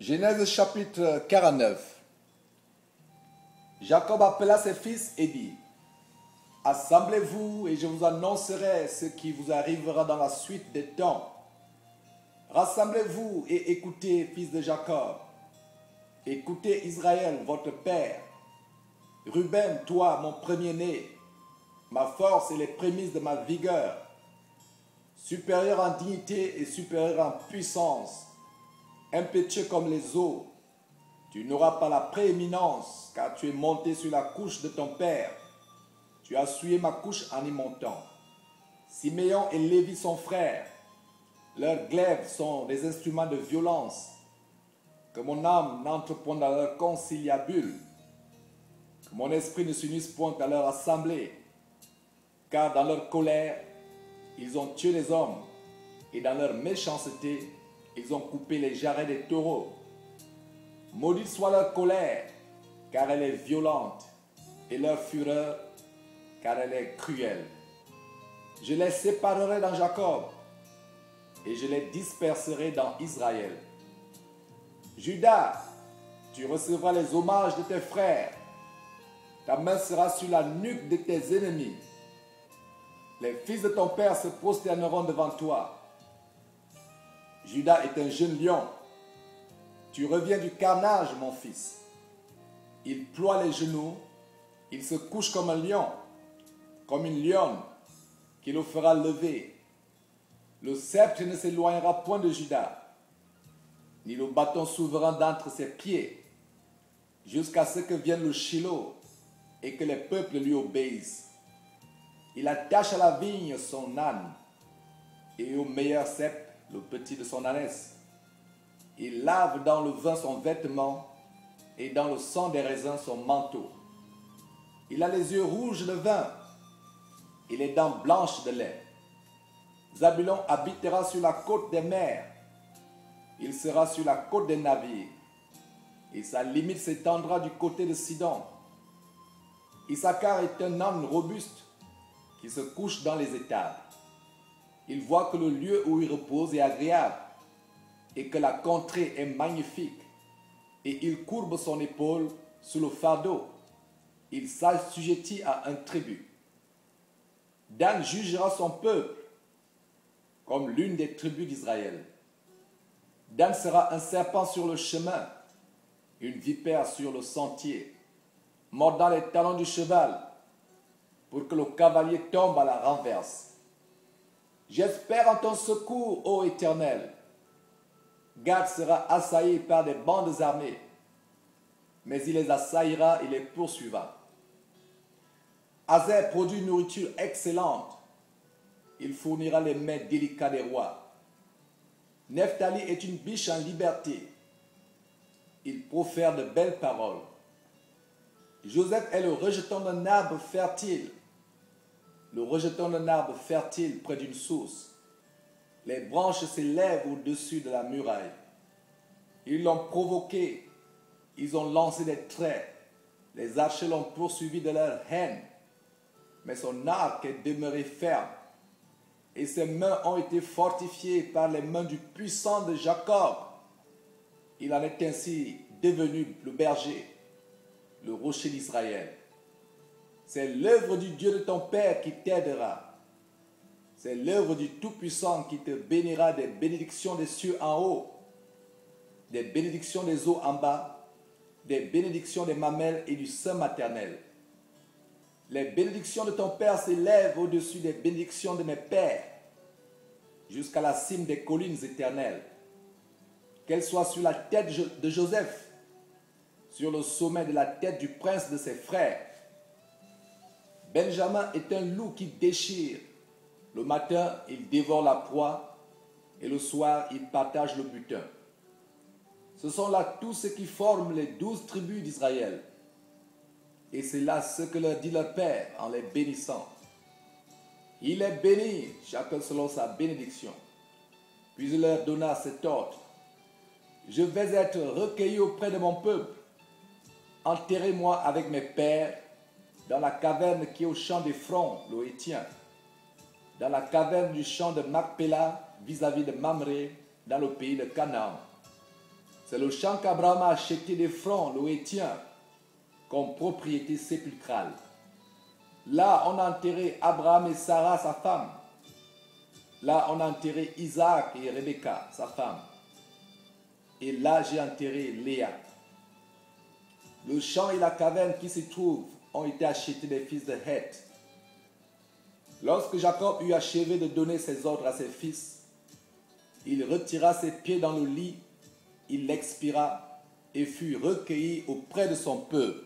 Genèse chapitre 49. Jacob appela ses fils et dit: Assemblez-vous et je vous annoncerai ce qui vous arrivera dans la suite des temps. Rassemblez-vous et écoutez, fils de Jacob. Écoutez Israël, votre père. Ruben, toi, mon premier-né, ma force et les prémices de ma vigueur, supérieur en dignité et supérieur en puissance, impétueux comme les eaux. Tu n'auras pas la prééminence, car tu es monté sur la couche de ton père. Tu as souillé ma couche en y montant. Siméon et Lévi sont frères. Leurs glaives sont des instruments de violence. Que mon âme n'entre point dans leur conciliabule. Que mon esprit ne s'unisse point à leur assemblée. Car dans leur colère, ils ont tué les hommes. Et dans leur méchanceté, ils ont coupé les jarrets des taureaux. Maudite soit leur colère, car elle est violente, et leur fureur, car elle est cruelle. Je les séparerai dans Jacob, et je les disperserai dans Israël. Judas, tu recevras les hommages de tes frères. Ta main sera sur la nuque de tes ennemis. Les fils de ton père se prosterneront devant toi. Judas est un jeune lion. Tu reviens du carnage, mon fils. Il ploie les genoux, il se couche comme un lion, comme une lionne, qui le fera lever. Le sceptre ne s'éloignera point de Judas, ni le bâton souverain d'entre ses pieds, jusqu'à ce que vienne le Shiloh et que les peuples lui obéissent. Il attache à la vigne son âne, et au meilleur cep le petit de son ânesse. Il lave dans le vin son vêtement, et dans le sang des raisins son manteau. Il a les yeux rouges de vin, et les dents blanches de lait. Zabulon habitera sur la côte des mers, il sera sur la côte des navires, et sa limite s'étendra du côté de Sidon. Issachar est un âne robuste, qui se couche dans les étables. Il voit que le lieu où il repose est agréable, et que la contrée est magnifique, et il courbe son épaule sous le fardeau. Il s'assujettit à un tribut. Dan jugera son peuple comme l'une des tribus d'Israël. Dan sera un serpent sur le chemin, une vipère sur le sentier, mordant les talons du cheval, pour que le cavalier tombe à la renverse. J'espère en ton secours, ô Éternel. Gad sera assailli par des bandes armées, mais il les assaillira et les poursuivra. Azer produit une nourriture excellente. Il fournira les mets délicats des rois. Nephtali est une biche en liberté. Il profère de belles paroles. Joseph est le rejeton d'un arbre fertile. Le rejeton d'un arbre fertile près d'une source. Les branches s'élèvent au-dessus de la muraille. Ils l'ont provoqué. Ils ont lancé des traits. Les archers l'ont poursuivi de leur haine. Mais son arc est demeuré ferme. Et ses mains ont été fortifiées par les mains du puissant de Jacob. Il en est ainsi devenu le berger, le rocher d'Israël. C'est l'œuvre du Dieu de ton Père qui t'aidera. C'est l'œuvre du Tout-Puissant qui te bénira des bénédictions des cieux en haut, des bénédictions des eaux en bas, des bénédictions des mamelles et du sein maternel. Les bénédictions de ton Père s'élèvent au-dessus des bénédictions de mes pères, jusqu'à la cime des collines éternelles. Qu'elles soient sur la tête de Joseph, sur le sommet de la tête du prince de ses frères. Benjamin est un loup qui déchire. Le matin, il dévore la proie, et le soir, il partage le butin. Ce sont là tous ceux qui forment les 12 tribus d'Israël. Et c'est là ce que leur dit leur Père en les bénissant. Il est béni, chacun selon sa bénédiction. Puis il leur donna cet ordre: je vais être recueilli auprès de mon peuple. Enterrez-moi avec mes pères dans la caverne qui est au champ d'Ephron, le Héthien, dans la caverne du champ de Macpéla, vis-à-vis de Mamré, dans le pays de Canaan. C'est le champ qu'Abraham a acheté d'Ephron, le Héthien, comme propriété sépulcrale. Là, on a enterré Abraham et Sarah, sa femme. Là, on a enterré Isaac et Rebecca, sa femme. Et là, j'ai enterré Léa. Le champ et la caverne qui s'y trouvent ont été achetés des fils de Heth. Lorsque Jacob eut achevé de donner ses ordres à ses fils, il retira ses pieds dans le lit, il expira et fut recueilli auprès de son peuple.